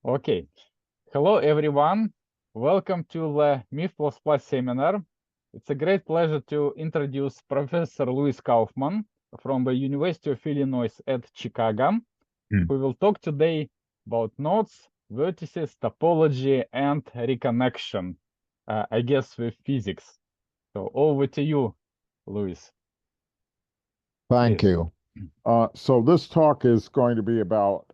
Okay. Hello, everyone. Welcome to the MIF++ seminar. It's a great pleasure to introduce Professor Louis Kauffman from the University of Illinois at Chicago, who will talk today about knots, vertices, topology, and reconnection, I guess with physics. So over to you, Louis. Thank Please. you. So this talk is going to be about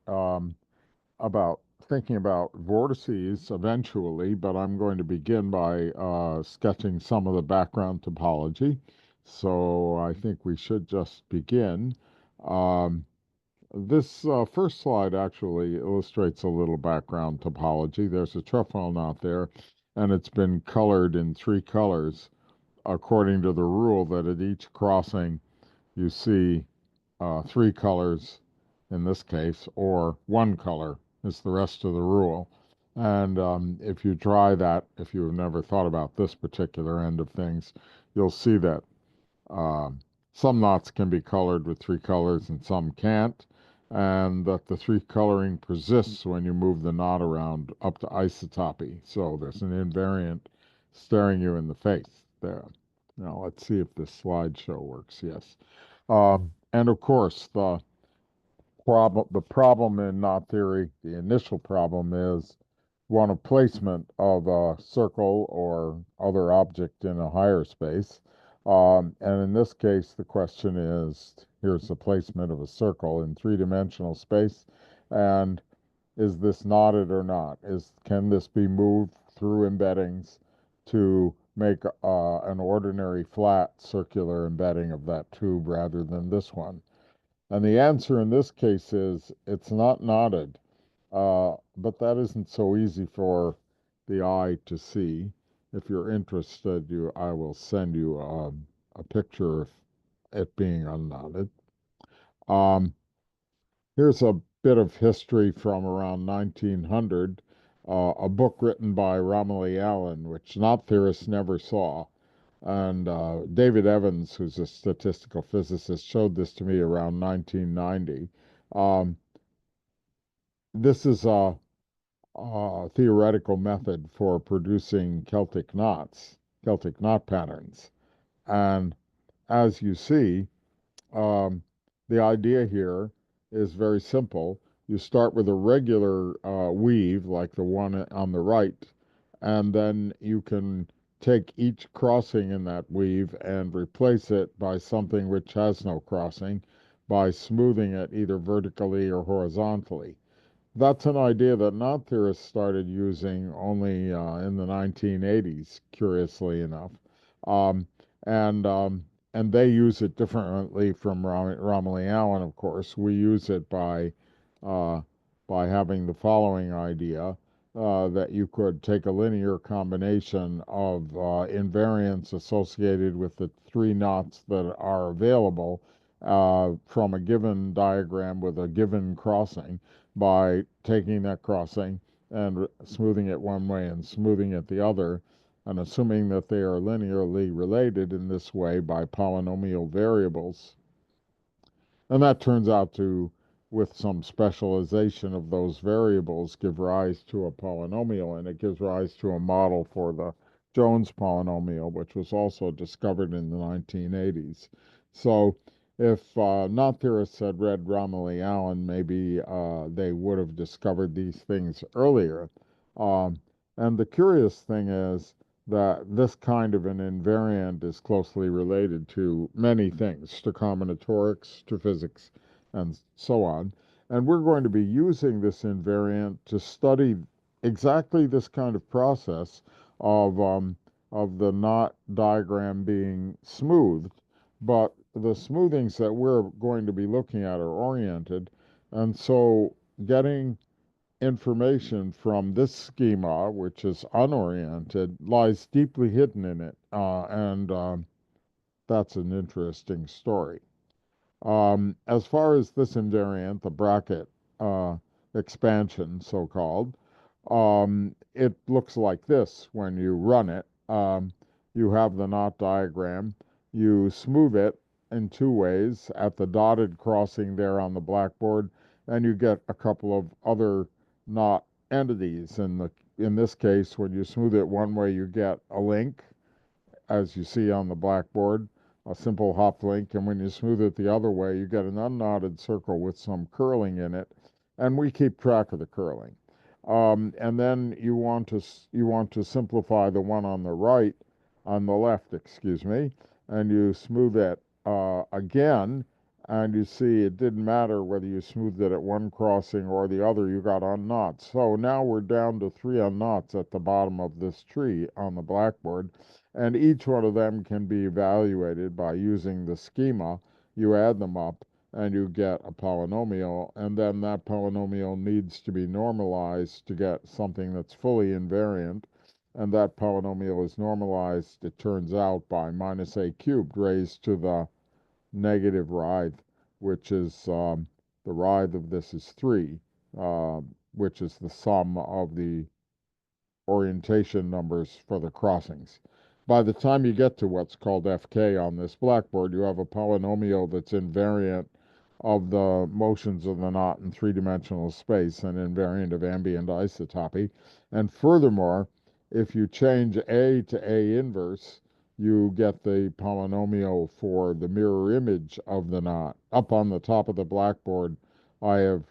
thinking about vortices eventually, but I'm going to begin by sketching some of the background topology. So I think we should just begin. Um, this first slide actually illustrates a little background topology. There's a trefoil knot there, and it's been colored in three colors according to the rule that at each crossing you see three colors in this case, or one color is the rest of the rule. And if you try that, if you've never thought about this particular end of things, you'll see that um, some knots can be colored with three colors and some can't, and that the three coloring persists when you move the knot around up to isotopy. So there's an invariant staring you in the face there. Now let's see if this slideshow works. Yes. And of course, the problem in knot theory, the initial problem is one of placement of a circle or other object in a higher space. And in this case, the question is, here's the placement of a circle in three-dimensional space, and is this knotted or not? Can this be moved through embeddings to make an ordinary flat circular embedding of that tube rather than this one? And the answer in this case is it's not knotted, but that isn't so easy for the eye to see. If you're interested, I will send you a picture of it being unknotted. Um, Here's a bit of history from around 1900, a book written by Romilly Allen, which knot theorists never saw. And David Evans, who's a statistical physicist, showed this to me around 1990. Um, this is a theoretical method for producing Celtic knots, Celtic knot patterns. And as you see, um, the idea here is very simple. You start with a regular weave, like the one on the right, and then you can take each crossing in that weave and replace it by something which has no crossing by smoothing it either vertically or horizontally. That's an idea that knot theorists started using only in the 1980s, curiously enough. Um, and and they use it differently from Romilly Allen, of course. We use it uh, by having the following idea that you could take a linear combination of invariants associated with the three knots that are available from a given diagram with a given crossing by taking that crossing and smoothing it one way and smoothing it the other, and assuming that they are linearly related in this way by polynomial variables. And that turns out to, with some specialization of those variables, give rise to a polynomial, and it gives rise to a model for the Jones polynomial, which was also discovered in the 1980s. So if knot theorists had read Romilly Allen, maybe they would have discovered these things earlier. Um, and the curious thing is that this kind of an invariant is closely related to many things, to combinatorics, to physics, and so on. And we're going to be using this invariant to study exactly this kind of process of the knot diagram being smoothed. But the smoothings that we're going to be looking at are oriented. And so getting information from this schema, which is unoriented, lies deeply hidden in it. And that's an interesting story. As far as this invariant, the bracket expansion, so-called, it looks like this when you run it. You have the knot diagram. You smooth it in two ways at the dotted crossing there on the blackboard, and you get a couple of other knot entities. In this case, when you smooth it one way, you get a link, as you see on the blackboard, a simple hop link, and when you smooth it the other way, you get an unknotted circle with some curling in it, and we keep track of the curling. And then you want to simplify the one on the right, on the left, excuse me, and you smooth it again, and you see it didn't matter whether you smoothed it at one crossing or the other, you got unknots. So now we're down to 3 unknots at the bottom of this tree on the blackboard, and each one of them can be evaluated by using the schema. You add them up and you get a polynomial, and then that polynomial needs to be normalized to get something that's fully invariant, and that polynomial is normalized, it turns out, by minus a cubed raised to the negative writhe, which is the writhe of this is 3, which is the sum of the orientation numbers for the crossings. By the time you get to what's called FK on this blackboard, you have a polynomial that's invariant of the motions of the knot in three-dimensional space and invariant of ambient isotopy. And furthermore, if you change A to A inverse, you get the polynomial for the mirror image of the knot. Up on the top of the blackboard, I have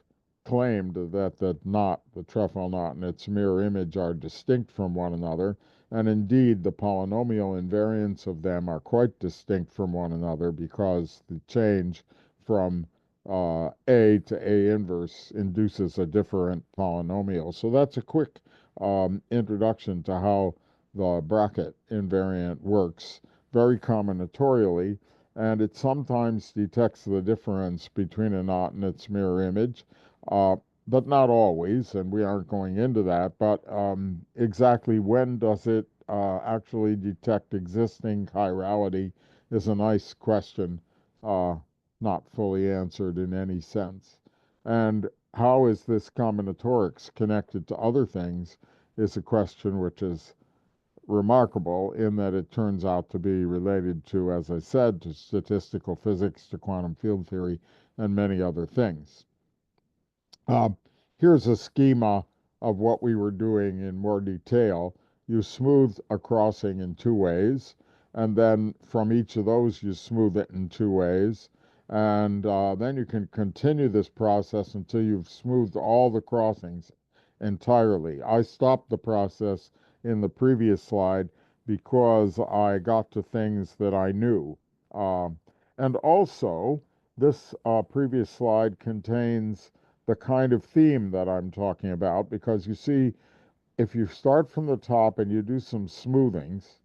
claimed that the knot, the trefoil knot, and its mirror image are distinct from one another, and indeed the polynomial invariants of them are quite distinct from one another because the change from A to A inverse induces a different polynomial. So that's a quick introduction to how the bracket invariant works very combinatorially, and it sometimes detects the difference between a knot and its mirror image, uh, but not always, and we aren't going into that. But exactly when does it actually detect existing chirality is a nice question, uh, not fully answered in any sense. And how is this combinatorics connected to other things is a question which is remarkable in that it turns out to be related to, as I said, to statistical physics, to quantum field theory, and many other things. Uh, Here's a schema of what we were doing in more detail. You smooth a crossing in 2 ways, and then from each of those you smooth it in 2 ways, and then you can continue this process until you've smoothed all the crossings entirely. I stopped the process in the previous slide because I got to things that I knew. And also, this previous slide contains the kind of theme that I'm talking about, because you see, if you start from the top and you do some smoothings,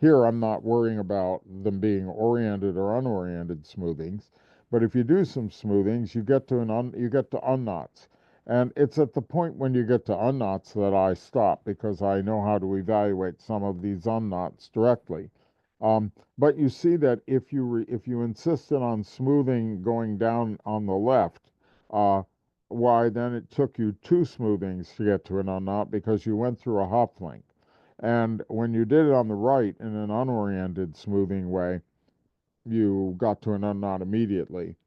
here I'm not worrying about them being oriented or unoriented smoothings, but if you do some smoothings, you get to unknots. And it's at the point when you get to unknots that I stop because I know how to evaluate some of these unknots directly. But you see that if you insisted on smoothing going down on the left, uh, why then it took you 2 smoothings to get to an unknot because you went through a hop link. And when you did it on the right in an unoriented smoothing way, you got to an unknot immediately.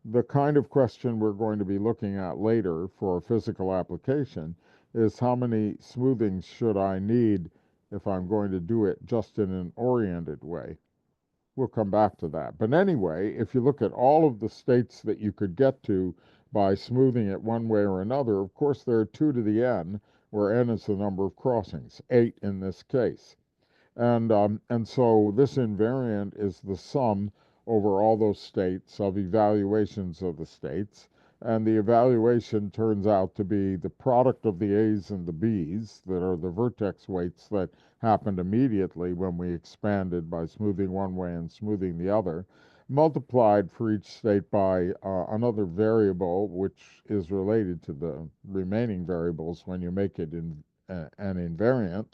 The kind of question we're going to be looking at later for a physical application is how many smoothings should I need if I'm going to do it just in an oriented way. We'll come back to that. But anyway, if you look at all of the states that you could get to by smoothing it one way or another, of course there are 2 to the n, where n is the number of crossings, 8 in this case. And so this invariant is the sum over all those states of evaluations of the states. And the evaluation turns out to be the product of the A's and the B's that are the vertex weights that happened immediately when we expanded by smoothing one way and smoothing the other, multiplied for each state by another variable which is related to the remaining variables when you make it in an invariant,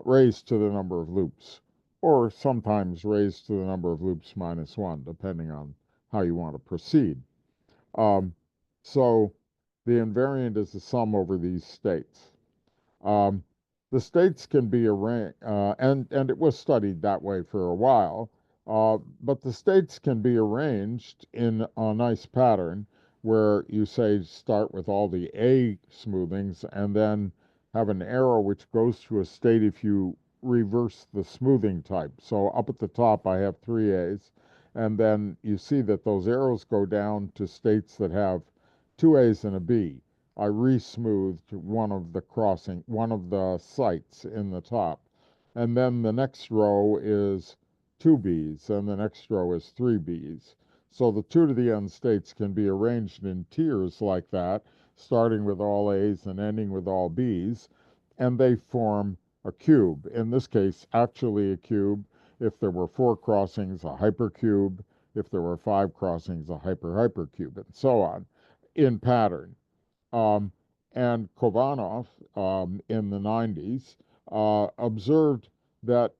raised to the number of loops, or sometimes raised to the number of loops minus 1, depending on how you want to proceed. Um, so the invariant is the sum over these states. Um, the states can be arranged, and it was studied that way for a while, but the states can be arranged in a nice pattern where you say start with all the A smoothings and then have an arrow which goes to a state if you reverse the smoothing type. So up at the top I have 3A's, and then you see that those arrows go down to states that have 2A's and a B. I re-smoothed one of the sites in the top. And then the next row is 2B's, and the next row is 3B's. So the 2 to the n states can be arranged in tiers like that, starting with all A's and ending with all B's, and they form a cube. In this case, actually a cube. If there were 4 crossings, a hypercube. If there were 5 crossings, a hypercube, and so on, in pattern. Um, and Khovanov, in the 90s, observed that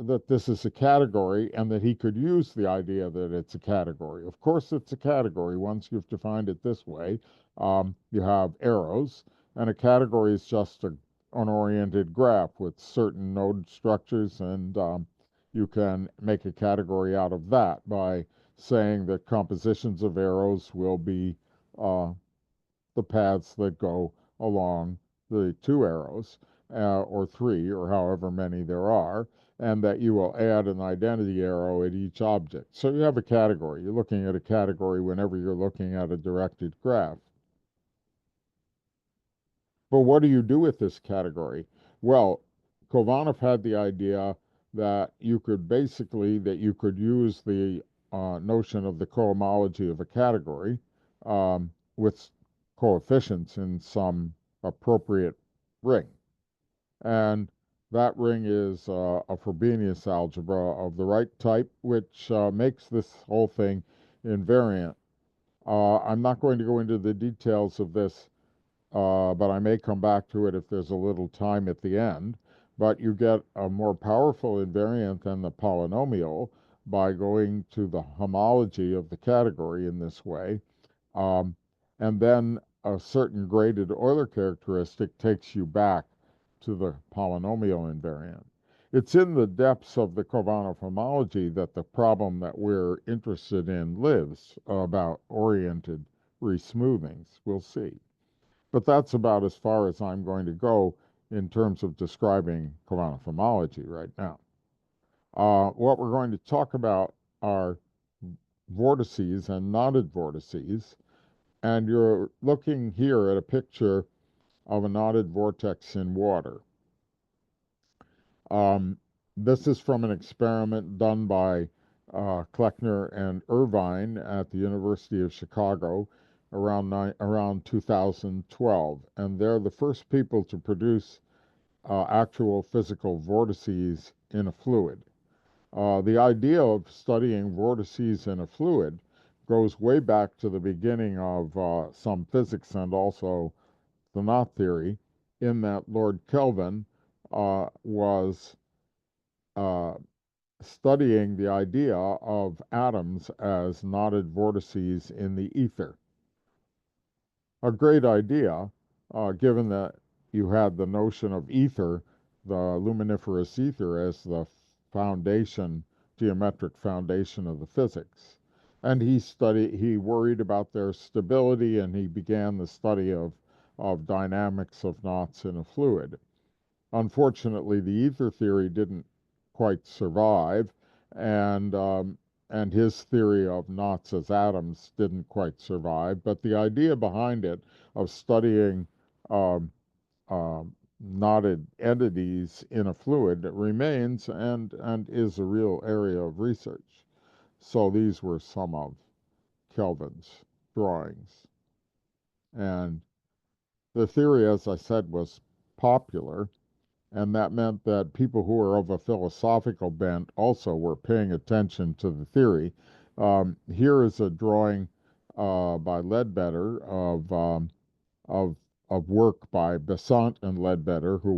that this is a category and that he could use the idea that it's a category. Of course, it's a category once you've defined it this way. You have arrows, and a category is just an oriented graph with certain node structures, and you can make a category out of that by saying that compositions of arrows will be the paths that go along the 2 arrows, or 3, or however many there are, and that you will add an identity arrow at each object. So you have a category. You're looking at a category whenever you're looking at a directed graph. But what do you do with this category? Well, Khovanov had the idea that you could use the notion of the cohomology of a category with coefficients in some appropriate ring. And that ring is a Frobenius algebra of the right type, which makes this whole thing invariant. I'm not going to go into the details of this, but I may come back to it if there's a little time at the end. But you get a more powerful invariant than the polynomial by going to the homology of the category in this way. And then a certain graded Euler characteristic takes you back to the polynomial invariant. It's in the depths of the Khovanov homology that the problem that we're interested in lives, about oriented resmoothings. We'll see. But that's about as far as I'm going to go in terms of describing Khovanov homology right now. What we're going to talk about are vortices and knotted vortices. And you're looking here at a picture of a knotted vortex in water. This is from an experiment done by Kleckner and Irvine at the University of Chicago around 2012. And they're the first people to produce actual physical vortices in a fluid. The idea of studying vortices in a fluid goes way back to the beginning of some physics and also the knot theory, in that Lord Kelvin was studying the idea of atoms as knotted vortices in the ether. A great idea, given that you had the notion of ether, the luminiferous ether, as the foundation, geometric foundation of the physics. And he worried about their stability, and he began the study of dynamics of knots in a fluid. Unfortunately, the ether theory didn't quite survive, and his theory of knots as atoms didn't quite survive. But the idea behind it of studying um, knotted entities in a fluid remains and is a real area of research. So these were some of Kelvin's drawings. And the theory, as I said, was popular, and that meant that people who were of a philosophical bent also were paying attention to the theory. Here is a drawing by Leadbetter of work by Besant and Leadbetter, who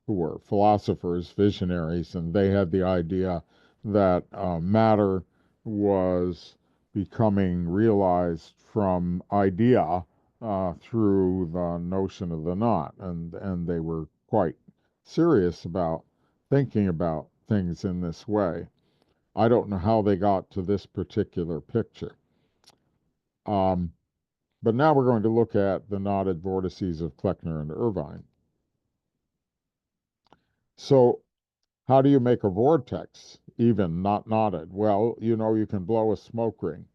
were philosophers, visionaries, and they had the idea that matter was becoming realized from idea through the notion of the knot, and they were quite serious about thinking about things in this way. I don't know how they got to this particular picture. But now we're going to look at the knotted vortices of Kleckner and Irvine. So how do you make a vortex, even not knotted? Well, you know, you can blow a smoke ring,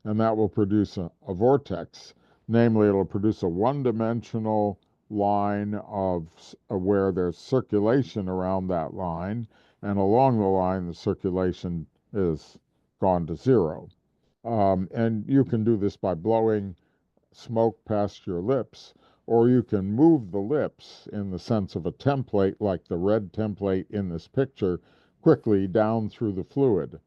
and that will produce a vortex. Namely, it'll produce a one-dimensional line of where there's circulation around that line, and along the line, the circulation is gone to zero. And you can do this by blowing smoke past your lips, or you can move the lips in the sense of a template, like the red template in this picture, quickly down through the fluid.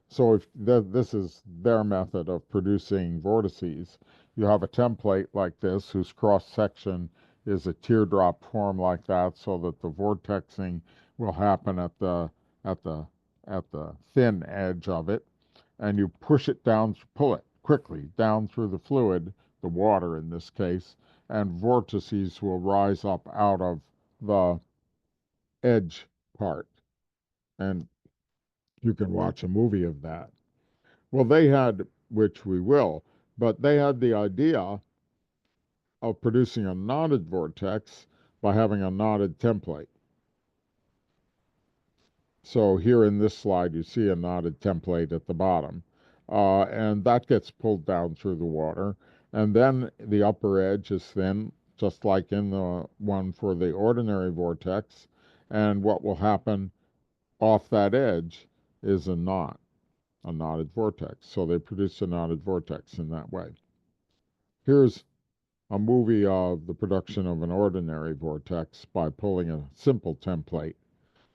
So if this is their method of producing vortices, you have a template like this whose cross section is a teardrop form like that, so that the vortexing will happen at the at the at the thin edge of it, and you push it down, pull it quickly down through the fluid, the water in this case, and vortices will rise up out of the edge part. And you can watch a movie of that. Well, they had, which we will, but they had the idea of producing a knotted vortex by having a knotted template. So here in this slide, you see a knotted template at the bottom. And that gets pulled down through the water. And then the upper edge is thin, just like in the one for the ordinary vortex. And what will happen off that edge is a knot, a knotted vortex. So they produce a knotted vortex in that way. Here's a movie of the production of an ordinary vortex by pulling a simple template.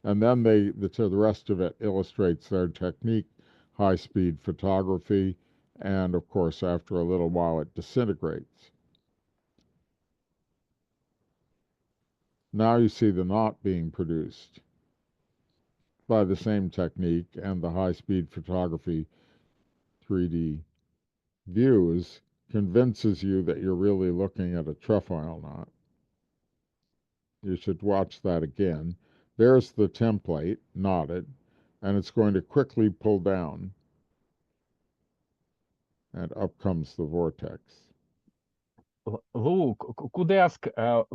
And then the rest of it illustrates their technique, high-speed photography, and of course, after a little while, it disintegrates. Now you see the knot being produced by the same technique, and the high-speed photography 3D views convinces you that you're really looking at a trefoil knot. You should watch that again. There's the template, knotted, and it's going to quickly pull down, and up comes the vortex. Lou, could I ask,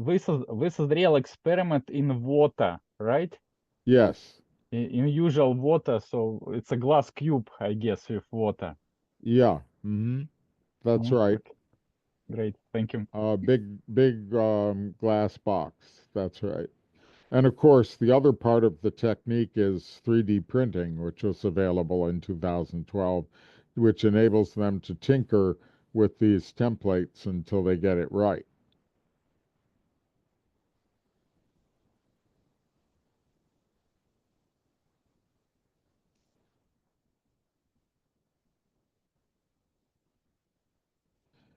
this is real experiment in water, right? Yes. In usual water, so it's a glass cube, I guess, with water. Yeah. That's right. Okay. Great, thank you. Big glass box. That's right. And of course, the other part of the technique is 3D printing, which was available in 2012, which enables them to tinker with these templates until they get it right.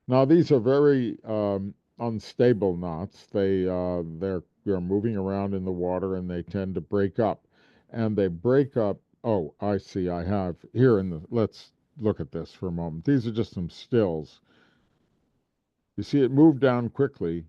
Now, these are very unstable knots. They're moving around in the water, and they tend to break up. And they break up. Oh, I see. I have here in the. Let's look at this for a moment. These are just some stills. You see it move down quickly,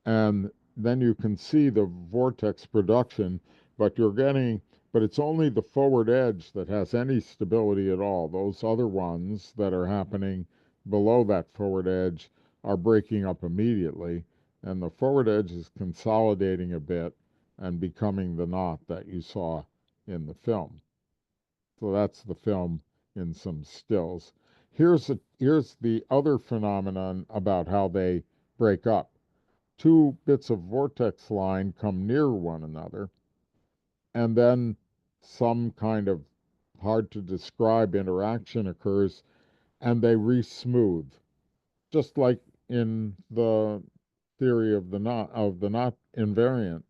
and then you can see the vortex production, but but it's only the forward edge that has any stability at all. Those other ones that are happening below that forward edge are breaking up immediately, and the forward edge is consolidating a bit and becoming the knot that you saw in the film. So that's the film in some stills. Here's the other phenomenon about how they break up. Two bits of vortex line come near one another, and then some kind of hard to describe interaction occurs, and they re-smooth, just like in the theory of the knot invariant.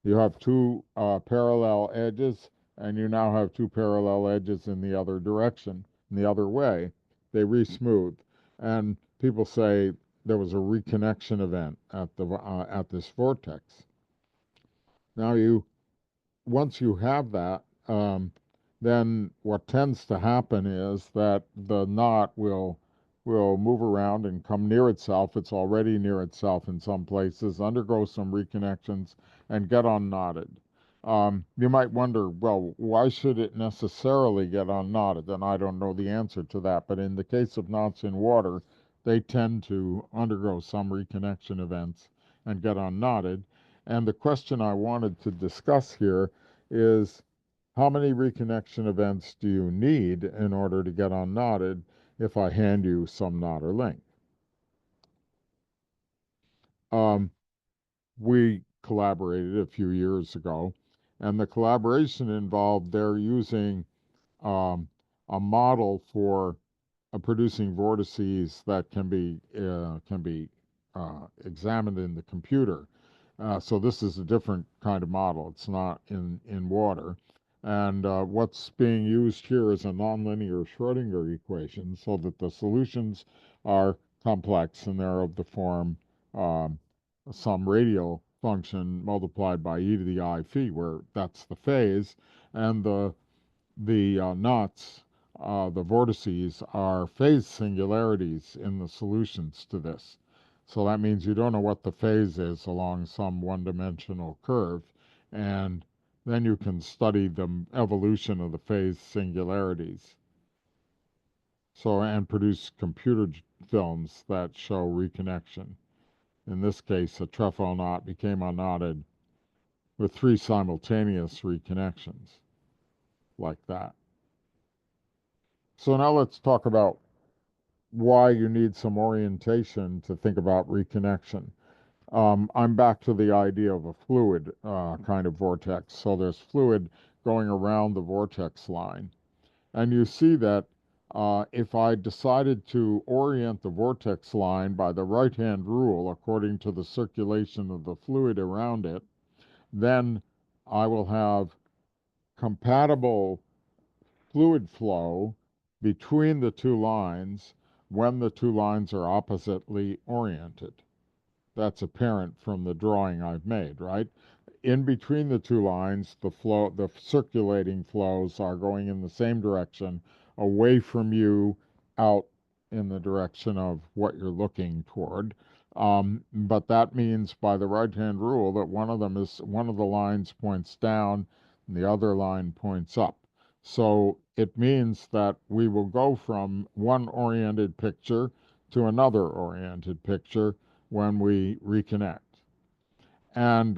You have two parallel edges, and you now have two parallel edges in the other direction, in the other way. They re-smooth, and people say there was a reconnection event at this vortex. Now once you have that, then what tends to happen is that the knot will move around and come near itself. It's already near itself in some places, undergo some reconnections, and get unknotted. You might wonder, well, why should it necessarily get unknotted? And I don't know the answer to that. But in the case of knots in water, they tend to undergo some reconnection events and get unknotted. And the question I wanted to discuss here is, how many reconnection events do you need in order to get unknotted if I hand you some knot or link? We collaborated a few years ago, and the collaboration involved their using um, a model for producing vortices that can be examined in the computer. So this is a different kind of model. It's not in water. And what's being used here is a nonlinear Schrodinger equation so that the solutions are complex and they're of the form um, some radial function multiplied by e to the I phi, where that's the phase, and the knots, the vortices, are phase singularities in the solutions to this. So that means you don't know what the phase is along some one-dimensional curve, and then you can study the evolution of the phase singularities. So, and produce computer films that show reconnection. In this case, a trefoil knot became unknotted with 3 simultaneous reconnections, like that. So now let's talk about why you need some orientation to think about reconnection. I'm back to the idea of a fluid kind of vortex. So there's fluid going around the vortex line. And you see that if I decided to orient the vortex line by the right-hand rule according to the circulation of the fluid around it, then I will have compatible fluid flow between the two lines when the two lines are oppositely oriented. That's apparent from the drawing I've made, right? In between the two lines, the circulating flows are going in the same direction, away from you, out in the direction of what you're looking toward. But that means by the right-hand rule that one of the lines points down and the other line points up. So it means that we will go from one oriented picture to another oriented picture when we reconnect. And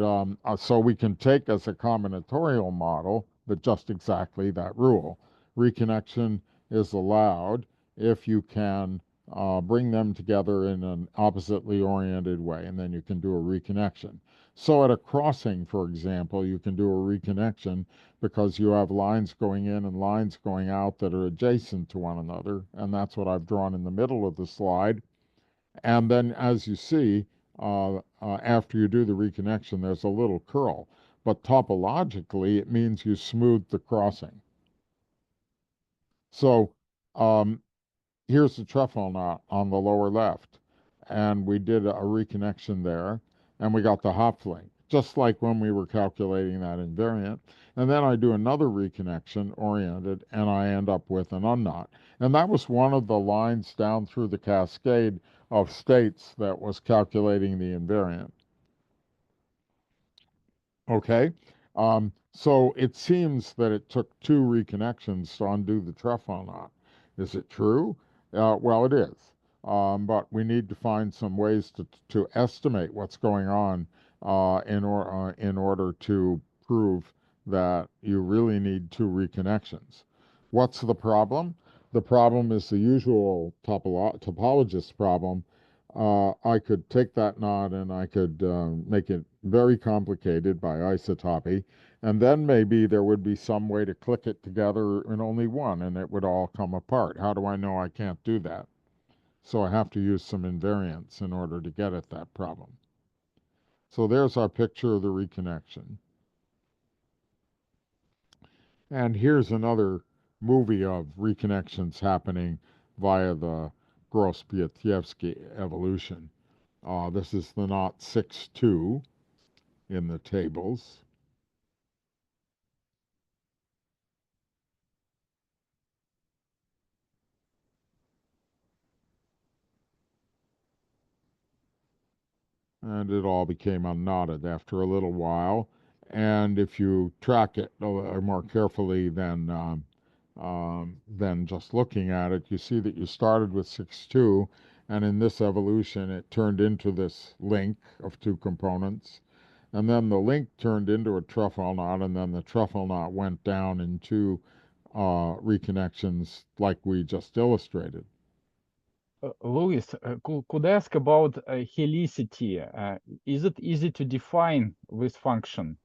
so we can take as a combinatorial model but just exactly that rule. Reconnection is allowed if you can bring them together in an oppositely oriented way, and then you can do a reconnection. So at a crossing, for example, you can do a reconnection because you have lines going in and lines going out that are adjacent to one another, and that's what I've drawn in the middle of the slide. And then, as you see, after you do the reconnection, there's a little curl. But topologically, it means you smooth the crossing. So here's the trefoil knot on the lower left. And we did a reconnection there, and we got the hop link, just like when we were calculating that invariant. And then I do another reconnection oriented, and I end up with an unknot. And that was one of the lines down through the cascade of states that was calculating the invariant. Okay? So it seems that it took 2 reconnections to undo the trefoil knot. Is it true? Well, it is. But we need to find some ways to estimate what's going on in order to prove that you really need 2 reconnections. What's the problem? The problem is the usual topologist problem. I could take that knot and I could make it very complicated by isotopy, and then maybe there would be some way to click it together in only one, and it would all come apart. How do I know I can't do that? So I have to use some invariants in order to get at that problem. So there's our picture of the reconnection. And here's another movie of reconnections happening via the Gross-Piatkiewski evolution. This is the knot 6-2 in the tables. And it all became unknotted after a little while. And if you track it more carefully than just looking at it, you see that you started with 6-2, and in this evolution it turned into this link of two components, and then the link turned into a truffle knot, and then the truffle knot went down into reconnections like we just illustrated. Louis, could I ask about helicity? Is it easy to define this function?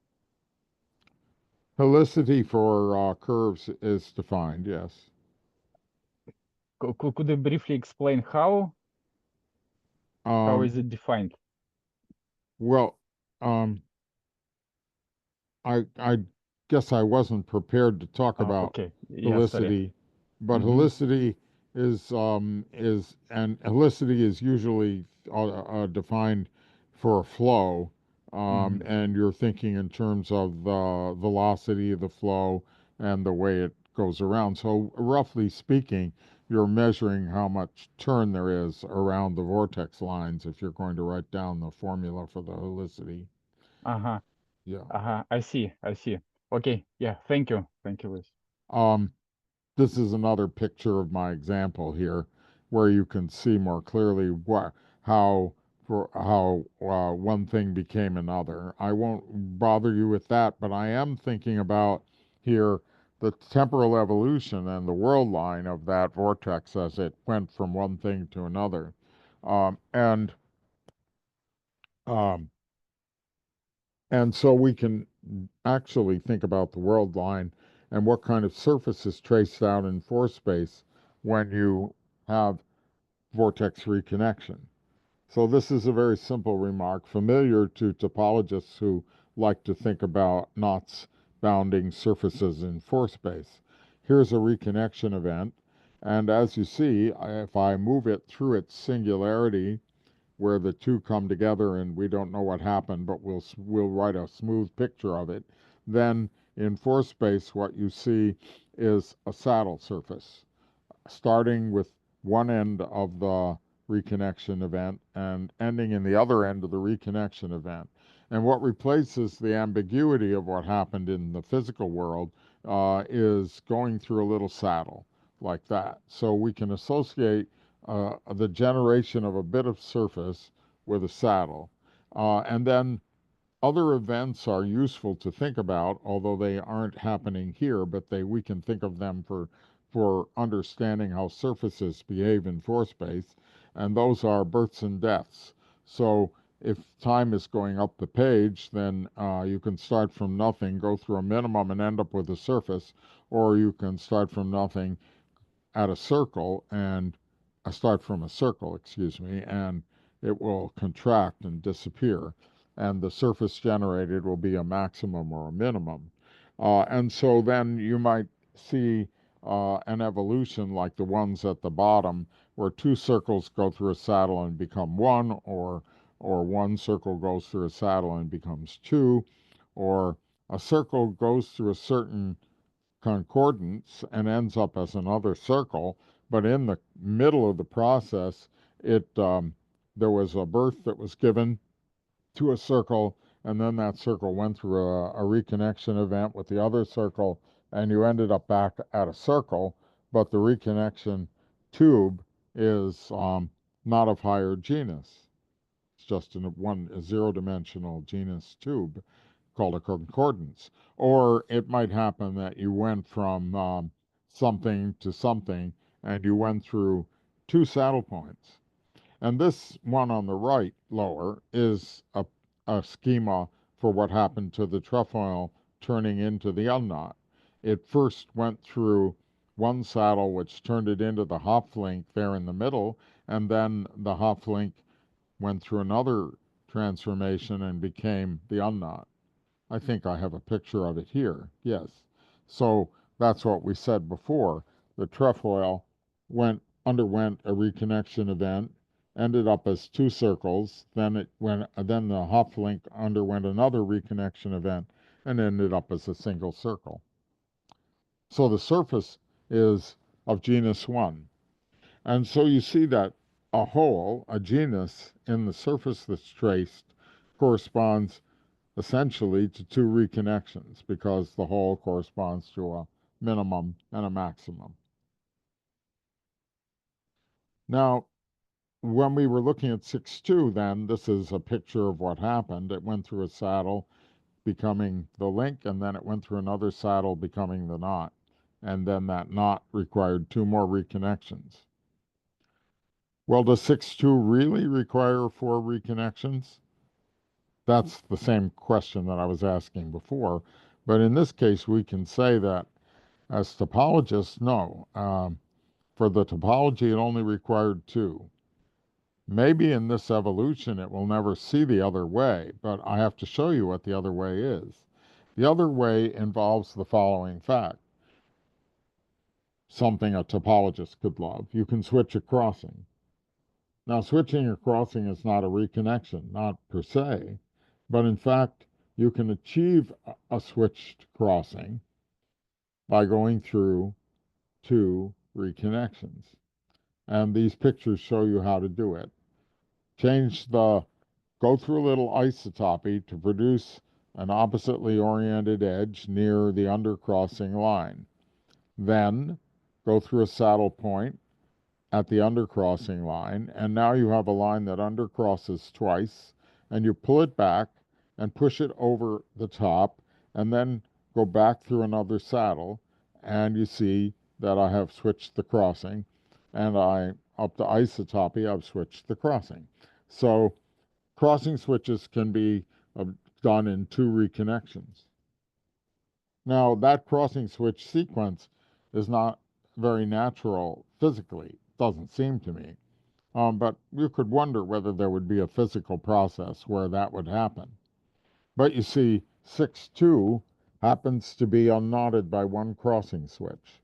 Helicity for curves is defined, yes. Could you briefly explain how? How is it defined? Well, I guess I wasn't prepared to talk about Okay. Yeah, sorry. helicity, but Mm-hmm. helicity and helicity is usually defined for a flow, Mm-hmm. and you're thinking in terms of the velocity of the flow and the way it goes around. So roughly speaking, you're measuring how much turn there is around the vortex lines if you're going to write down the formula for the helicity. Uh-huh. Yeah. Uh-huh. I see. I see. Okay. Yeah. Thank you. Thank you, Louis. Um, This is another picture of my example here, where you can see more clearly how one thing became another. I won't bother you with that, but I am thinking about here the temporal evolution and the world line of that vortex as it went from one thing to another. And um, and so we can actually think about the world line and what kind of surface is traced out in force space when you have vortex reconnection. So this is a very simple remark, familiar to topologists who like to think about knots bounding surfaces in force space. Here's a reconnection event, and as you see, if I move it through its singularity, where the two come together and we don't know what happened, but we'll write a smooth picture of it, then in force space what you see is a saddle surface, starting with one end of the reconnection event and ending in the other end of the reconnection event. And what replaces the ambiguity of what happened in the physical world is going through a little saddle like that. So we can associate the generation of a bit of surface with a saddle. And then other events are useful to think about, although they aren't happening here, but we can think of them for understanding how surfaces behave in force space, and those are births and deaths. So if time is going up the page, then you can start from nothing, go through a minimum, and end up with a surface, or you can start from nothing at a circle and start from a circle, excuse me, and it will contract and disappear. And the surface generated will be a maximum or a minimum. And so then you might see an evolution like the ones at the bottom, where two circles go through a saddle and become one, or one circle goes through a saddle and becomes two, or a circle goes through a certain concordance and ends up as another circle, but in the middle of the process, there was a birth that was given to a circle, and then that circle went through a reconnection event with the other circle, and you ended up back at a circle, but the reconnection tube is not of higher genus. It's just a zero-dimensional genus tube called a concordance. Or it might happen that you went from something to something and you went through two saddle points. And this one on the right, lower, is a schema for what happened to the trefoil turning into the unknot. It first went through one saddle, which turned it into the Hopf link there in the middle, and then the Hopf link went through another transformation and became the unknot. I think I have a picture of it here. Yes. So that's what we said before. The trefoil underwent a reconnection event, ended up as two circles. Then the Hopf link underwent another reconnection event and ended up as a single circle. So the surface is of genus 1. And so you see that a whole, a genus, in the surface that's traced corresponds essentially to two reconnections because the whole corresponds to a minimum and a maximum. Now, when we were looking at 6-2, then this is a picture of what happened. It went through a saddle, becoming the link, and then it went through another saddle, becoming the knot. And then that knot required 2 more reconnections. Well, does 6-2 really require 4 reconnections? That's the same question that I was asking before. But in this case, we can say that as topologists, no. For the topology, it only required 2. Maybe in this evolution it will never see the other way, but I have to show you what the other way is. The other way involves the following fact, something a topologist could love. You can switch a crossing. Now, switching a crossing is not a reconnection, not per se, but in fact, you can achieve a switched crossing by going through 2 reconnections. And these pictures show you how to do it. Go through a little isotopy to produce an oppositely oriented edge near the undercrossing line. Then go through a saddle point at the undercrossing line, and now you have a line that undercrosses twice, and you pull it back and push it over the top, and then go back through another saddle, and you see that I have switched the crossing, and up to isotopy, I've switched the crossing. So crossing switches can be done in 2 reconnections. Now, that crossing switch sequence is not very natural physically, doesn't seem to me. But you could wonder whether there would be a physical process where that would happen. But you see, 6-2 happens to be unknotted by 1 crossing switch.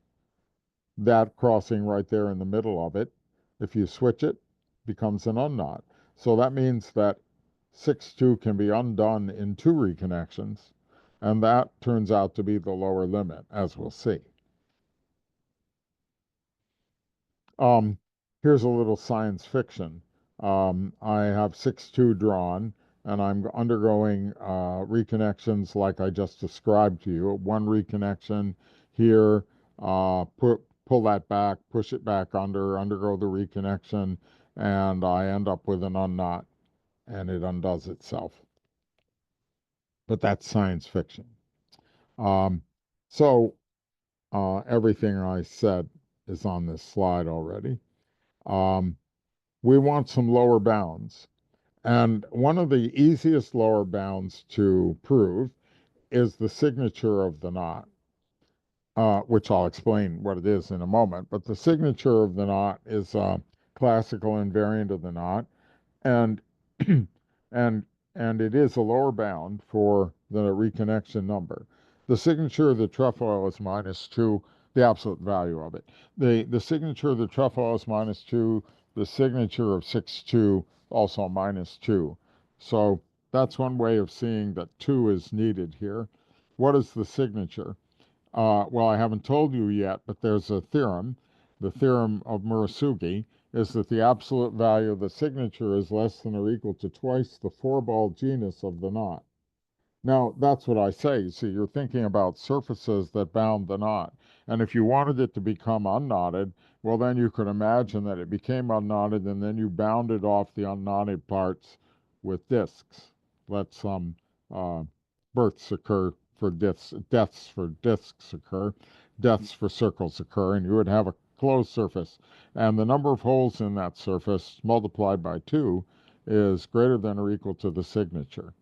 That crossing right there in the middle of it, if you switch it, becomes an unknot. So that means that 6-2 can be undone in 2 reconnections, and that turns out to be the lower limit, as we'll see. Here's a little science fiction. I have 6-2 drawn, and I'm undergoing reconnections like I just described to you. 1 reconnection here, pull that back, push it back undergo the reconnection, and I end up with an unknot, and it undoes itself. But that's science fiction. So everything I said is on this slide already. We want some lower bounds. And one of the easiest lower bounds to prove is the signature of the knot, which I'll explain what it is in a moment. But the signature of the knot is a classical invariant of the knot, and and and it is a lower bound for the reconnection number. The signature of the trefoil is -2, the absolute value of it. The signature of the trefoil is -2, the signature of 6-2 also -2. So that's one way of seeing that 2 is needed here. What is the signature? Well, I haven't told you yet, but there's a theorem. The theorem of Murasugi is that the absolute value of the signature is less than or equal to twice the 4-ball genus of the knot. Now, that's what I say. See, you're thinking about surfaces that bound the knot. And if you wanted it to become unknotted, well, then you could imagine that it became unknotted and then you bounded off the unknotted parts with discs. Let some births occur for deaths for discs occur, deaths for circles occur, and you would have a closed surface. And the number of holes in that surface multiplied by 2 is greater than or equal to the signature.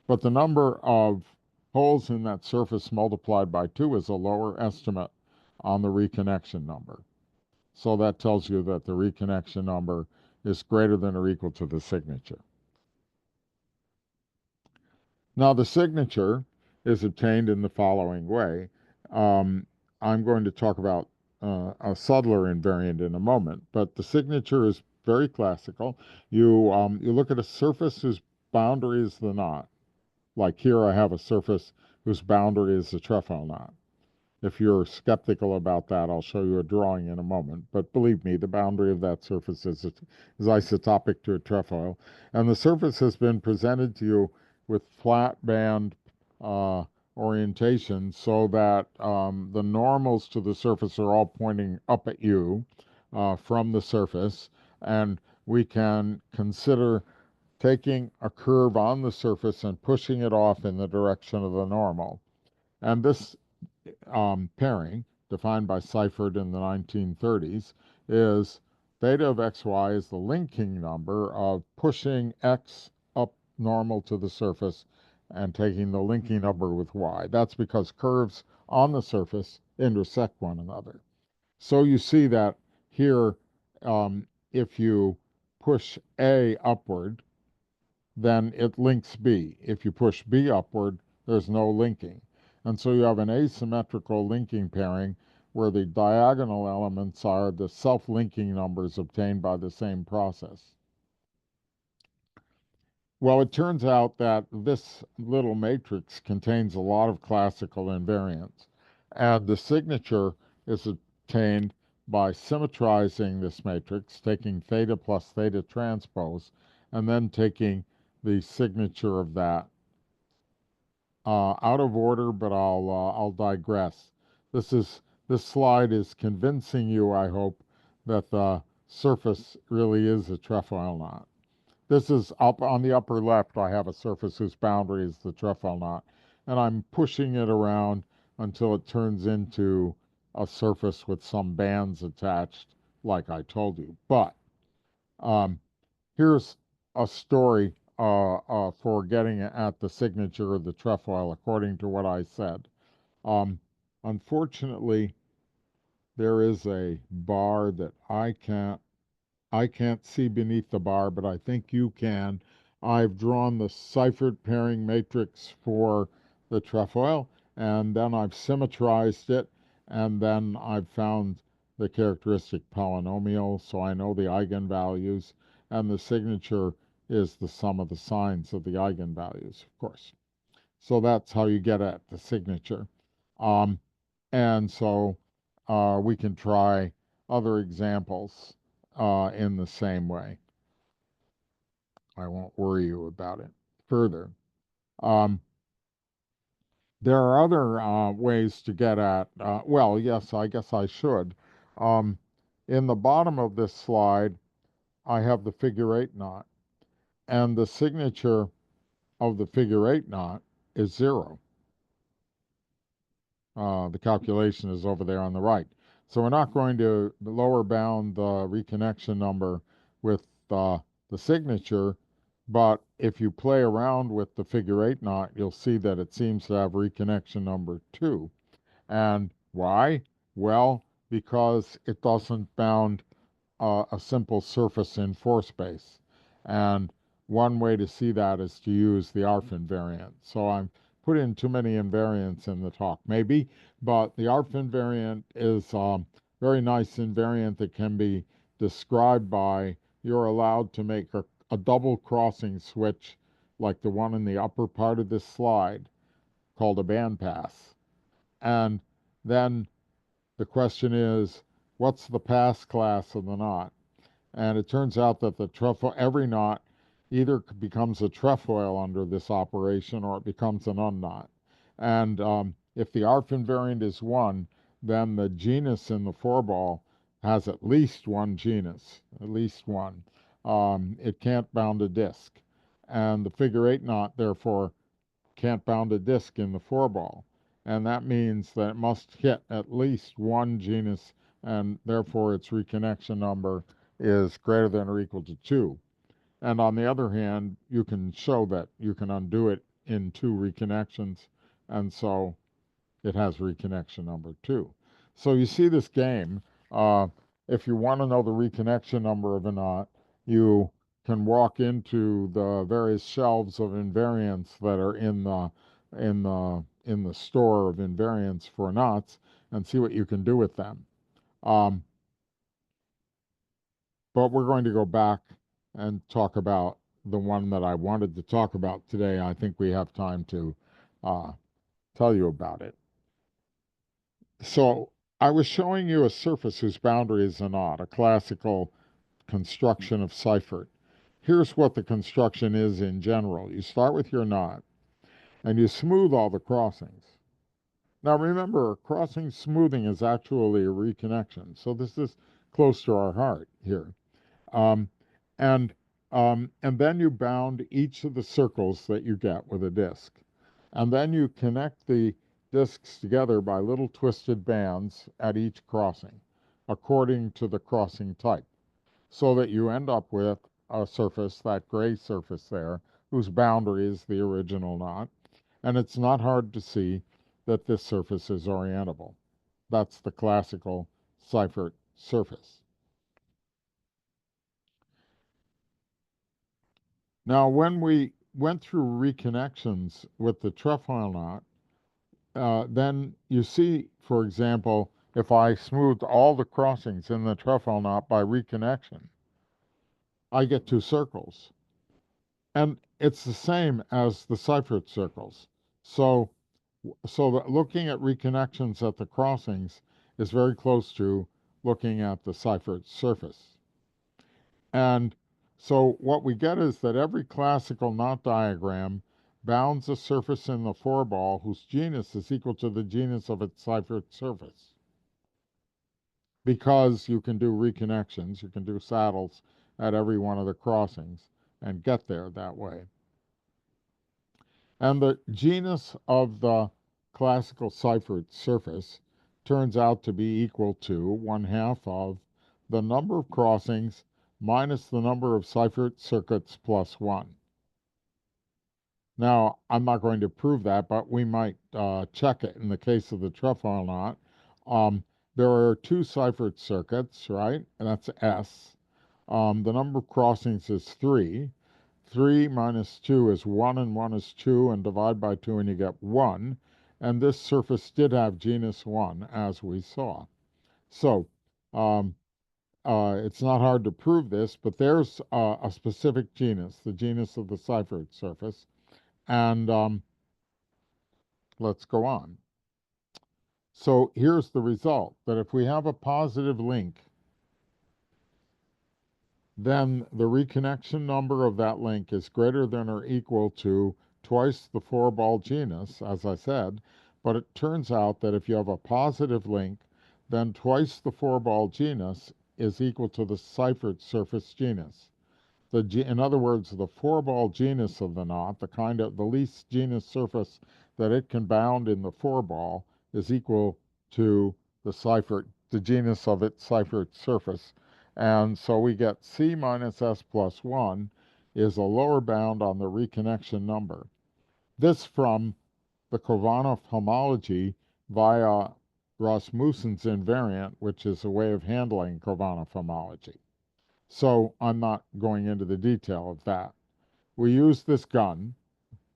But the number of holes in that surface multiplied by 2 is a lower estimate on the reconnection number. So that tells you that the reconnection number is greater than or equal to the signature. Now, the signature is obtained in the following way. I'm going to talk about a subtler invariant in a moment, but the signature is very classical. You look at a surface whose boundary is the knot. Like here, I have a surface whose boundary is the trefoil knot. If you're skeptical about that, I'll show you a drawing in a moment. But believe me, the boundary of that surface is isotopic to a trefoil. And the surface has been presented to you with flat band orientation so that the normals to the surface are all pointing up at you from the surface. And we can consider taking a curve on the surface and pushing it off in the direction of the normal. And this pairing, defined by Seifert in the 1930s, is theta of xy is the linking number of pushing x up normal to the surface and taking the linking number with y. That's because curves on the surface intersect one another. So you see that here, if you push A upward, then it links B. If you push B upward, there's no linking. And so you have an asymmetrical linking pairing where the diagonal elements are the self-linking numbers obtained by the same process. Well, it turns out that this little matrix contains a lot of classical invariants, and the signature is obtained by symmetrizing this matrix, taking theta plus theta transpose, and then taking the signature of that out of order, but I'll digress. This slide is convincing you, I hope, that the surface really is a trefoil knot. This is up on the upper left. I have a surface whose boundary is the trefoil knot, and I'm pushing it around until it turns into a surface with some bands attached, like I told you. But um, here's a story for getting at the signature of the trefoil, according to what I said. Unfortunately, there is a bar that I can't see beneath the bar, but I think you can. I've drawn the Seifert pairing matrix for the trefoil, and then I've symmetrized it, and then I've found the characteristic polynomial, so I know the eigenvalues, and the signature is the sum of the signs of the eigenvalues, of course. So that's how you get at the signature. Um, and so we can try other examples in the same way. I won't worry you about it further. Um, there are other ways to get at, well, yes, I guess I should. Um, in the bottom of this slide, I have the figure-8 knot, and the signature of the figure-8 knot is 0. The calculation is over there on the right. So we're not going to lower bound the reconnection number with the signature, but if you play around with the figure-8 knot, you'll see that it seems to have reconnection number 2. And why? Well, because it doesn't bound a simple surface in 4 space. And one way to see that is to use the ARF invariant. So I'm put in too many invariants in the talk, maybe, but the ARF invariant is a very nice invariant that can be described by you're allowed to make a double crossing switch like the one in the upper part of this slide called a bandpass. And then the question is, what's the pass class of the knot? And it turns out that every knot either becomes a trefoil under this operation or it becomes an unknot. And if the ARF invariant is 1, then the genus in the 4-ball has at least one genus, at least one. It can't bound a disk. And the figure-8 knot, therefore, can't bound a disk in the 4-ball. And that means that it must hit at least one genus, and therefore its reconnection number is greater than or equal to 2. And on the other hand, you can show that you can undo it in 2 reconnections, and so it has reconnection number 2. So you see this game. If you want to know the reconnection number of a knot, you can walk into the various shelves of invariants that are in the store of invariants for knots and see what you can do with them. But we're going to go back and talk about the one that I wanted to talk about today. I think we have time to tell you about it. So I was showing you a surface whose boundary is a knot, a classical construction of Seifert. Here's what the construction is in general. You start with your knot, and you smooth all the crossings. Now remember, crossing smoothing is actually a reconnection, so this is close to our heart here. And then you bound each of the circles that you get with a disk. And then you connect the disks together by little twisted bands at each crossing, according to the crossing type, so that you end up with a surface, that gray surface there, whose boundary is the original knot. And it's not hard to see that this surface is orientable. That's the classical Seifert surface. Now, when we went through reconnections with the trefoil knot, then you see, for example, if I smoothed all the crossings in the trefoil knot by reconnection, I get two circles. And it's the same as the Seifert circles. So, looking at reconnections at the crossings is very close to looking at the Seifert surface. And so what we get is that every classical knot diagram bounds a surface in the four-ball whose genus is equal to the genus of its Seifert surface. Because you can do reconnections, you can do saddles at every one of the crossings and get there that way. And the genus of the classical Seifert surface turns out to be equal to 1/2 of the number of crossings minus the number of Seifert circuits plus 1. Now, I'm not going to prove that, but we might check it in the case of the trefoil knot. There are two Seifert circuits, right? And that's S. The number of crossings is 3. 3 minus 2 is 1, and 1 is 2, and divide by 2 and you get 1. And this surface did have genus 1, as we saw. So it's not hard to prove this, but there's a specific genus, the genus of the Seifert surface. And let's go on. So here's the result, that if we have a positive link, then the reconnection number of that link is greater than or equal to twice the four-ball genus, as I said, but it turns out that if you have a positive link, then twice the four-ball genus is equal to the Seifert surface genus. In other words, the four-ball genus of the knot, the least genus surface that it can bound in the four-ball, is equal to the genus of its Seifert surface. And so we get C minus S plus 1 is a lower bound on the reconnection number. This from the Khovanov homology via Rasmussen's invariant, which is a way of handling Khovanov homology. So I'm not going into the detail of that. We use this gun,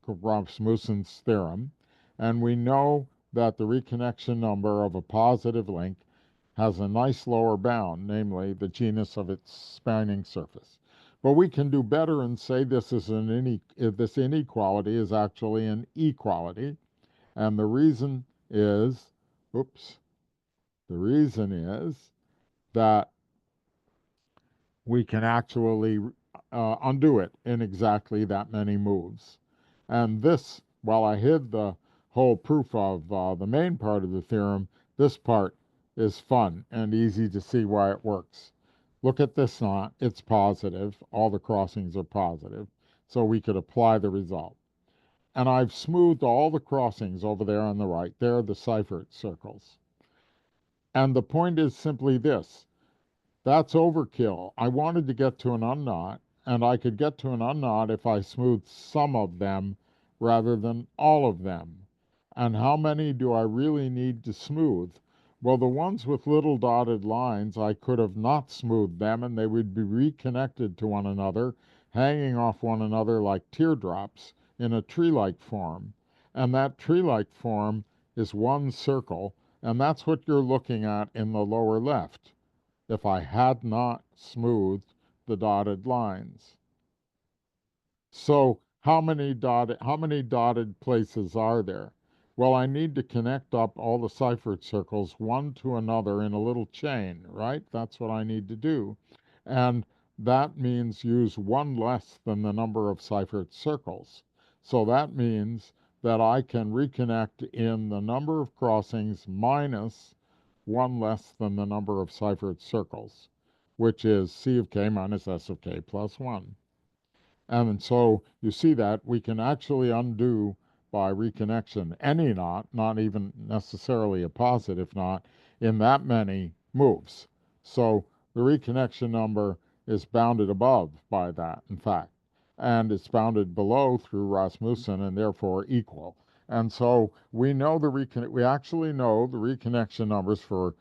Rasmussen's theorem, and we know that the reconnection number of a positive link has a nice lower bound, namely the genus of its spanning surface. But we can do better and say this inequality is actually an equality, and the reason is that we can actually undo it in exactly that many moves. And this, while I hid the whole proof of the main part of the theorem, this part is fun and easy to see why it works. Look at this knot. It's positive. All the crossings are positive. So we could apply the result. And I've smoothed all the crossings over there on the right. They're the Seifert circles. And the point is simply this. That's overkill. I wanted to get to an unknot, and I could get to an unknot if I smoothed some of them rather than all of them. And how many do I really need to smooth? Well, the ones with little dotted lines, I could have not smoothed them, and they would be reconnected to one another, hanging off one another like teardrops in a tree-like form. And that tree-like form is one circle, and that's what you're looking at in the lower left if I had not smoothed the dotted lines. So how many dotted places are there? Well, I need to connect up all the Seifert circles one to another in a little chain, right? That's what I need to do. And that means use one less than the number of Seifert circles. So that means that I can reconnect in the number of crossings minus one less than the number of Seifert circles, which is C of k minus S of k plus 1. And so you see that we can actually undo by reconnection any knot, not even necessarily a positive knot, in that many moves. So the reconnection number is bounded above by that, in fact, and it's bounded below through Rasmussen and therefore equal. And so we know we actually know the reconnection numbers for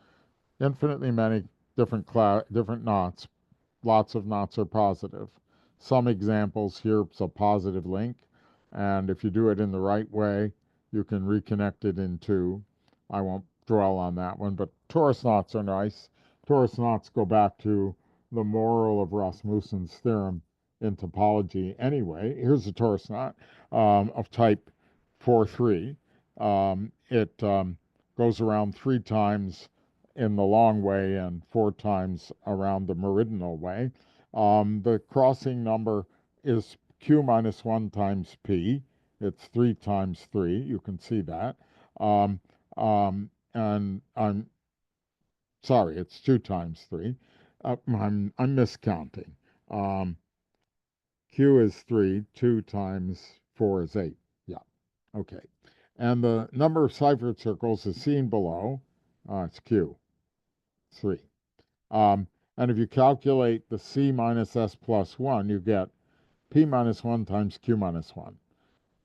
infinitely many different knots. Lots of knots are positive. Some examples here, it's a positive link, and if you do it in the right way, you can reconnect it in two. I won't dwell on that one, but torus knots are nice. Torus knots go back to the moral of Rasmussen's theorem in topology anyway. Here's a torus knot of type 4-3. It goes around 3 times in the long way and 4 times around the meridional way. The crossing number is q minus 1 times p. It's 3 times 3. You can see that. And I'm sorry, it's 2 times 3. I'm miscounting. Um, q is 3. 2 times 4 is 8. Yeah, okay. And the number of Seifert circles is seen below. It's q, 3. And if you calculate the C minus S plus 1, you get P minus 1 times Q minus 1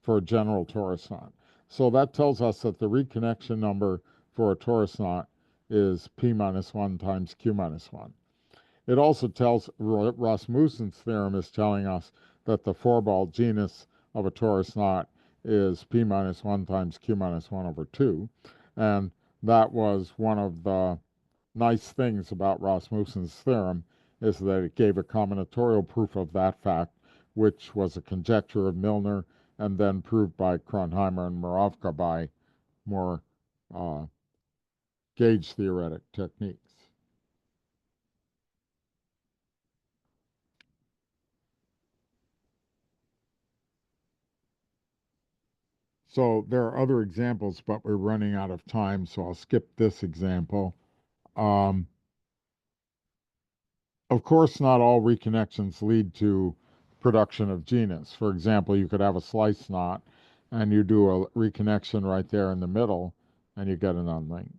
for a general torus knot. So that tells us that the reconnection number for a torus knot is P minus 1 times Q minus 1. It also tells Rasmussen's theorem is telling us that the four-ball genus of a torus knot is P minus 1 times Q minus 1 over 2. And that was one of the nice things about Rasmussen's theorem is that it gave a combinatorial proof of that fact, which was a conjecture of Milner and then proved by Kronheimer and Moravka by more gauge theoretic techniques. So there are other examples, but we're running out of time, so I'll skip this example. Um, Of course, not all reconnections lead to production of genus. For example, you could have a slice knot and you do a reconnection right there in the middle and you get an unlink.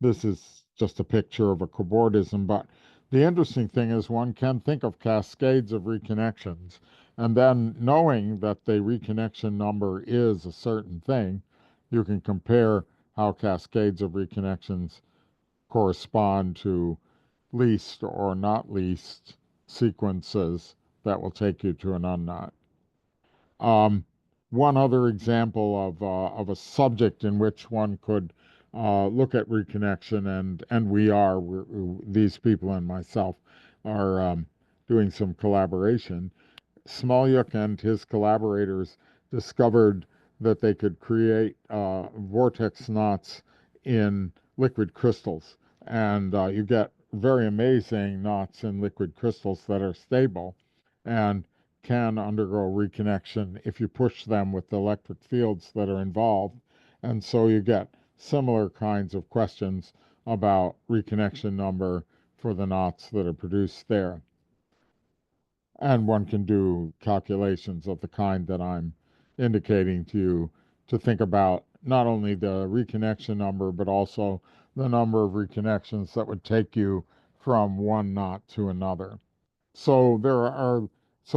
This is just a picture of a cobordism, but the interesting thing is one can think of cascades of reconnections, and then knowing that the reconnection number is a certain thing, you can compare how cascades of reconnections correspond to least or not least sequences that will take you to an unknot. One other example of a subject in which one could look at reconnection, and these people and myself are doing some collaboration. Smolyuk and his collaborators discovered that they could create vortex knots in liquid crystals. And you get very amazing knots in liquid crystals that are stable and can undergo reconnection if you push them with the electric fields that are involved. And so you get similar kinds of questions about reconnection number for the knots that are produced there. And one can do calculations of the kind that I'm indicating to you to think about not only the reconnection number, but also the number of reconnections that would take you from one knot to another. So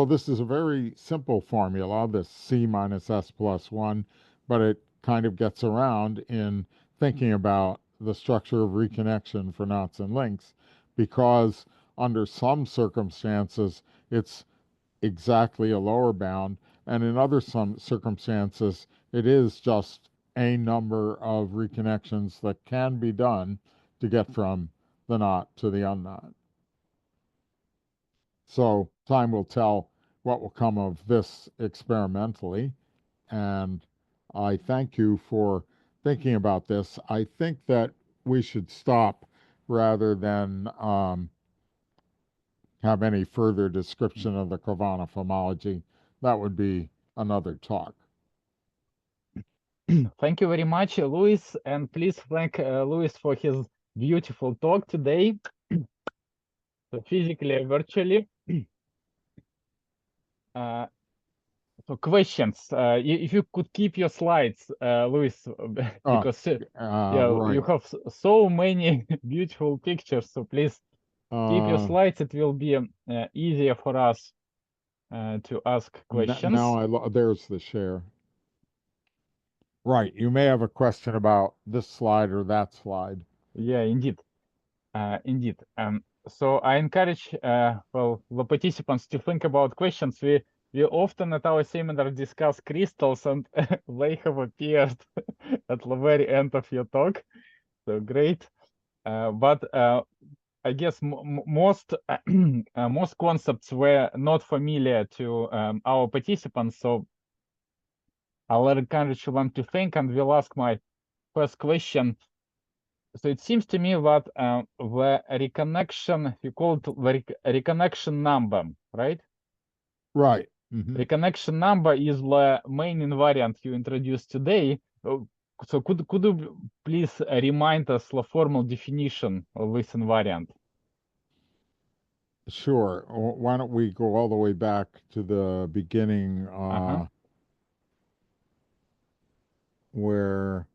this is a very simple formula, this C minus S plus 1, but it kind of gets around in thinking about the structure of reconnection for knots and links, because under some circumstances it's exactly a lower bound, and in other some circumstances it is just a number of reconnections that can be done to get from the knot to the unknot. So time will tell what will come of this experimentally, and I thank you for thinking about this. I think that we should stop rather than have any further description of the Khovanov homology. That would be another talk. Thank you very much, Louis, and please thank Louis for his beautiful talk today, so physically and virtually. So questions, if you could keep your slides, Louis, because yeah, Right. you have so many beautiful pictures, so please keep your slides. It will be easier for us to ask questions. Now there's the share. Right. You may have a question about this slide or that slide. Yeah, indeed. Indeed. So I encourage well, the participants to think about questions. We often at our seminar discuss crystals, and they have appeared at the very end of your talk. So great. But I guess most most concepts were not familiar to our participants. So I'll encourage them to think, and will ask my first question. So it seems to me that the reconnection, you call it the reconnection number, right? Right. Reconnection number is the main invariant you introduced today. So could you please remind us the formal definition of this invariant? Sure. Why don't we go all the way back to the beginning where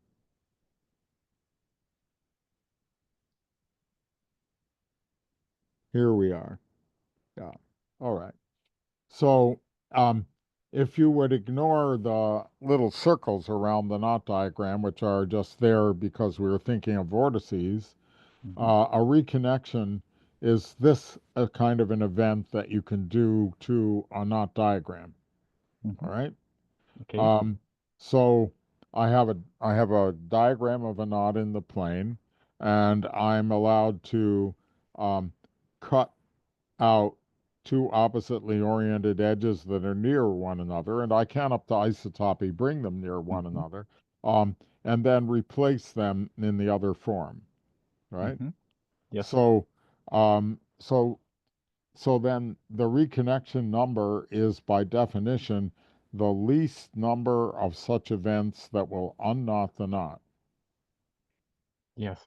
here we are. Yeah. All right. So if you would ignore the little circles around the knot diagram, which are just there because we were thinking of vortices, a reconnection is this a kind of an event that you can do to a knot diagram. All right. Okay. So I have a diagram of a knot in the plane, and I'm allowed to cut out two oppositely oriented edges that are near one another, and I can up to isotopy bring them near one another, and then replace them in the other form, right? Yes. So, so then the reconnection number is by definition the least number of such events that will unknot the knot. Yes.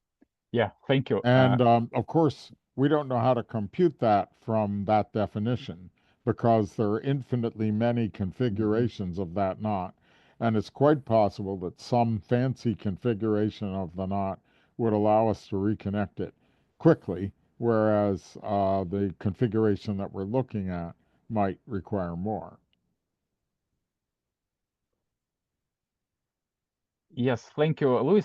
Yeah. Thank you. And of course, we don't know how to compute that from that definition because there are infinitely many configurations of that knot. And it's quite possible that some fancy configuration of the knot would allow us to reconnect it quickly, whereas the configuration that we're looking at might require more. Yes. Thank you, Louis.